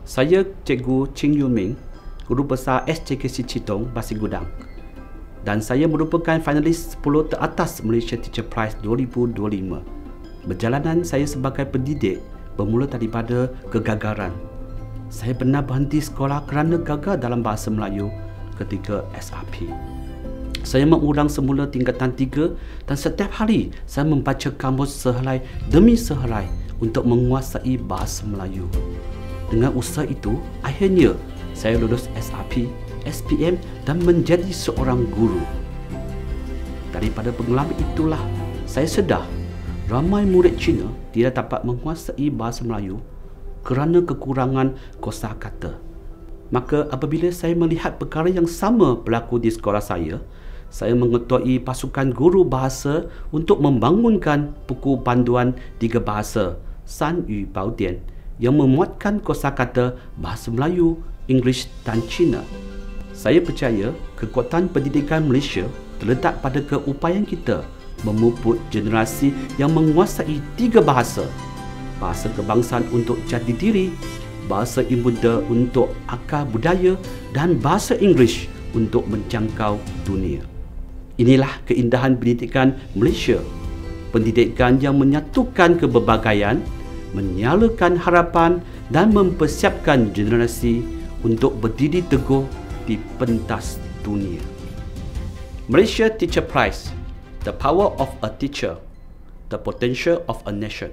Saya Cikgu Ching Yun Ming, Guru Besar SJKC Chitong, Pasir Gudang. Dan saya merupakan finalis 10 teratas Malaysia Teacher Prize 2025. Perjalanan saya sebagai pendidik bermula daripada kegagalan. Saya pernah berhenti sekolah kerana gagal dalam bahasa Melayu ketika SRP. Saya mengurang semula tingkatan 3 dan setiap hari saya membaca kamus sehelai demi sehelai untuk menguasai bahasa Melayu. Dengan usaha itu, akhirnya saya lulus SRP, SPM dan menjadi seorang guru. Daripada pengalaman itulah, saya sedar ramai murid Cina tidak dapat menguasai bahasa Melayu kerana kekurangan kosakata. Maka apabila saya melihat perkara yang sama berlaku di sekolah saya mengetuai pasukan guru bahasa untuk membangunkan buku panduan 3 bahasa San Yu Bao Dian yang memuatkan kosakata bahasa Melayu, Inggeris dan Cina. Saya percaya kekuatan pendidikan Malaysia terletak pada keupayaan kita memuput generasi yang menguasai 3 bahasa. Bahasa kebangsaan untuk jati diri, bahasa ibunda untuk akar budaya dan bahasa Inggeris untuk menjangkau dunia. Inilah keindahan pendidikan Malaysia. Pendidikan yang menyatukan keberbagai, menyalakan harapan dan mempersiapkan generasi untuk berdiri teguh di pentas dunia. Malaysia Teacher Prize, the power of a teacher, the potential of a nation.